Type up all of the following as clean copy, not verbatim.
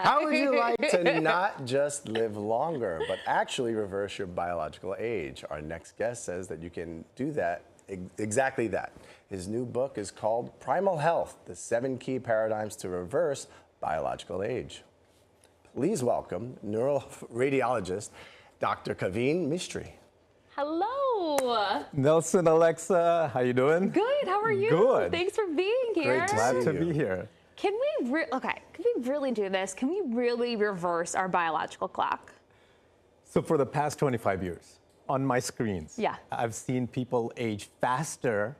How would you like to not just live longer, but actually reverse your biological age? Our next guest says that you can do that, exactly that. His new book is called Primal Health, the 7 Key Paradigms to Reverse Biological Age. Please welcome Neuro-radiologist Dr. Kavin Mistry. Hello. Nelson, Alexa, how you doing? Good. How are you? Good. Thanks for being here. Great to Glad see to you. be here. Can we really do this? Can we really reverse our biological clock? So for the past 25 years, on my screens, Yeah. I've seen people age faster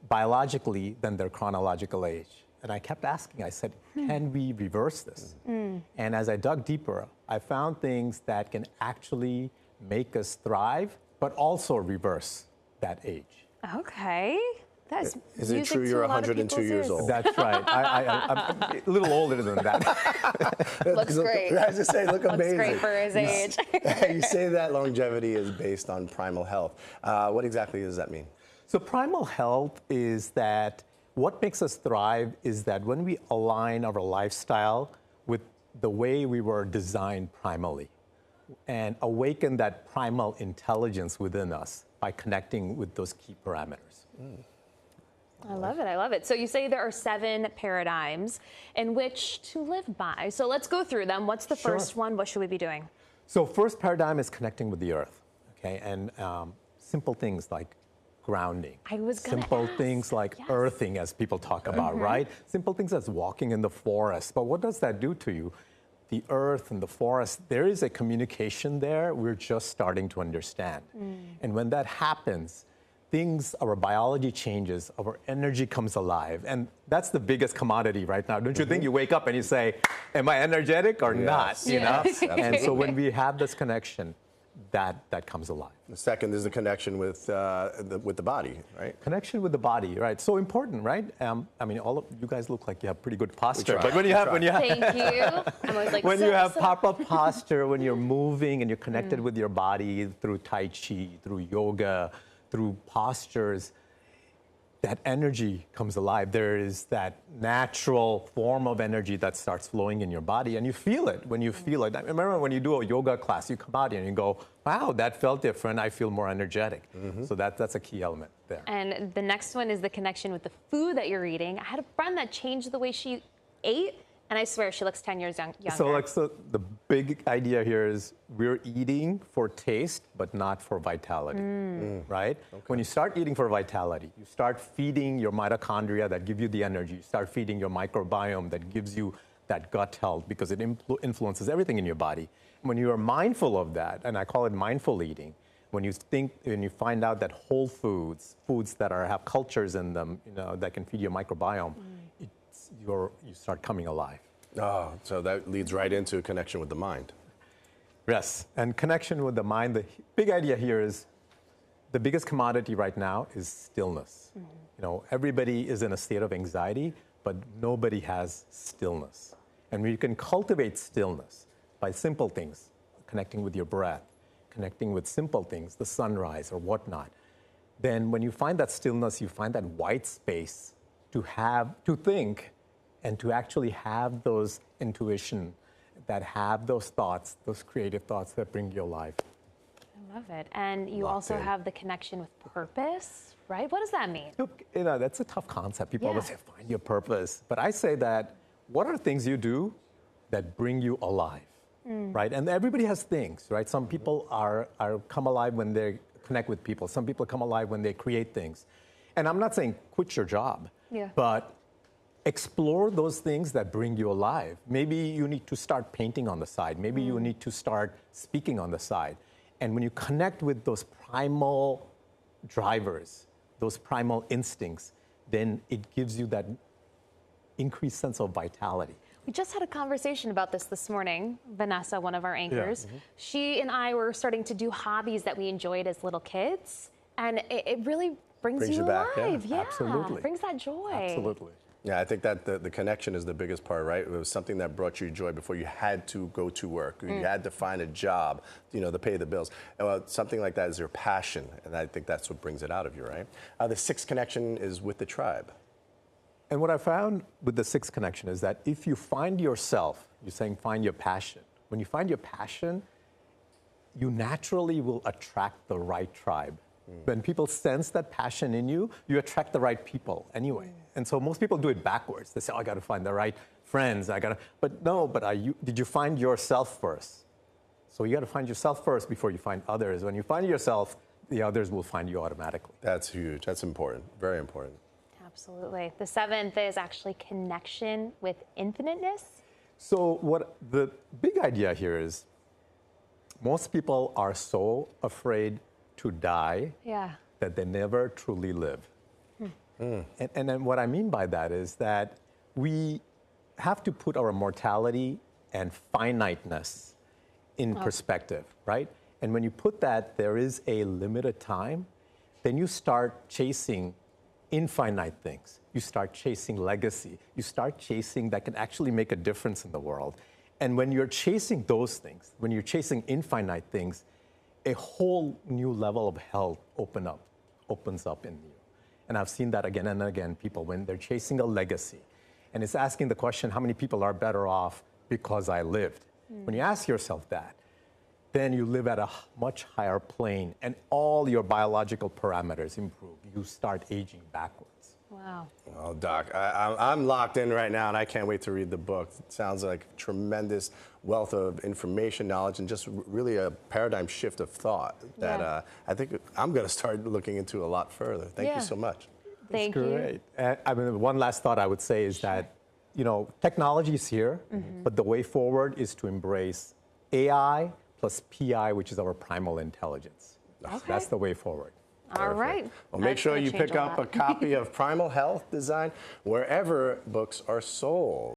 biologically than their chronological age. And I kept asking, I said, can we reverse this? And as I dug deeper, I found things that can actually make us thrive, but also reverse that age. Okay. That's Is it music true to you're a lot of 102 people's years ears. old? That's right. I'm a little older than that. Looks great. I was just saying, look amazing. Looks great for his age. You say that longevity is based on primal health. What exactly does that mean? So primal health is that what makes us thrive is that when we align our lifestyle with the way we were designed primally and awaken that primal intelligence within us by connecting with those key parameters. I love it. I love it. So you say there are 7 paradigms in which to live by. So let's go through them. What's the Sure. first one? What should we be doing? So first paradigm is connecting with the earth, okay? And simple things like grounding. I was gonna Simple ask. things like Yes. earthing, as people talk about, right? Simple things as walking in the forest. But what does that do to you? The earth and the forest, there is a communication there we're just starting to understand. And when that happens, our biology changes, our energy comes alive. And that's the biggest commodity right now. Don't you think? You wake up and you say, am I energetic or not? You know? And so when we have this connection, that comes alive. The second is the connection with the body, right? Connection with the body, right? So important, right? I mean, all of you guys look like you have pretty good posture. try. But when you have Thank you. I'm always like, when so- you have so- proper posture, when you're moving and you're connected with your body through Tai Chi, through yoga, through postures, that energy comes alive. There is that natural form of energy that starts flowing in your body, and you feel it when you feel it. I remember when you do a yoga class, you come out and you go, wow, that felt different. I feel more energetic. So that's a key element there. And the next one is the connection with the food that you're eating. I had a friend that changed the way she ate, and I swear she looks 10 years younger. So the big idea here is we're eating for taste, but not for vitality, right? Okay. When you start eating for vitality, you start feeding your mitochondria that give you the energy. You start feeding your microbiome that gives you that gut health because it influences everything in your body. When you are mindful of that, and I call it mindful eating, when you find out that whole foods that have cultures in them, that can feed your microbiome, you start coming alive. Oh, so that leads right into a connection with the mind. Yes, and connection with the mind. The big idea here is the biggest commodity right now is stillness. Everybody is in a state of anxiety, but nobody has stillness. And we can cultivate stillness by simple things, connecting with your breath, connecting with simple things, the sunrise or whatnot. Then when you find that stillness, you find that white space to think and to actually have those intuition that have those thoughts, those creative thoughts that bring you alive. I love it. And you Locked also in. have the connection with purpose, right? What does that mean? Look, that's a tough concept. People always Yeah. say, find your purpose. But I say that, what are things you do that bring you alive, right? And everybody has things, right? Some people are come alive when they connect with people. Some people come alive when they create things. And I'm not saying quit your job, but explore those things that bring you alive. Maybe you need to start painting on the side. Maybe you need to start speaking on the side. And when you connect with those primal drivers, those primal instincts, then it gives you that increased sense of vitality. We just had a conversation about this morning. Vanessa, one of our anchors, she and I were starting to do hobbies that we enjoyed as little kids. And it really brings you back, yeah. alive. Yeah, Absolutely. brings that joy. Absolutely. Yeah, I think that the connection is the biggest part, right? It was something that brought you joy before you had to go to work. You had to find a job, to pay the bills. Something like that is your passion, and I think that's what brings it out of you, right? The sixth connection is with the tribe. And what I found with the sixth connection is that if you find yourself You're saying find your passion. When you find your passion, you naturally will attract the right tribe. When people sense that passion in you, you attract the right people anyway. And so most people do it backwards. They say, oh, I got to find the right friends. But no, but did you find yourself first? So you got to find yourself first before you find others. When you find yourself, the others will find you automatically. That's huge. That's important. Very important. Absolutely. The seventh is actually connection with infiniteness. So what the big idea here is, most people are so afraid to die that they never truly live. And then what I mean by that is that we have to put our mortality and finiteness in perspective, right? And when you put that, there is a limited time, then you start chasing infinite things. You start chasing legacy. You start chasing that can actually make a difference in the world. And when you're chasing those things, when you're chasing infinite things, a whole new level of health opens up in you. And I've seen that again and again, people, when they're chasing a legacy. And it's asking the question, how many people are better off because I lived? When you ask yourself that, then you live at a much higher plane and all your biological parameters improve. You start aging backwards. Wow. Well, Doc, I'm locked in right now, and I can't wait to read the book. It sounds like a tremendous wealth of information, knowledge, and just really a paradigm shift of thought that I think I'm going to start looking into a lot further. Thank you so much. Thank you. Great. I mean, one last thought I would say is that, you know, technology is here, but the way forward is to embrace AI plus PI, which is our primal intelligence. Okay. That's the way forward. All right. Well, make sure you pick up a copy of Primal Health Design wherever books are sold.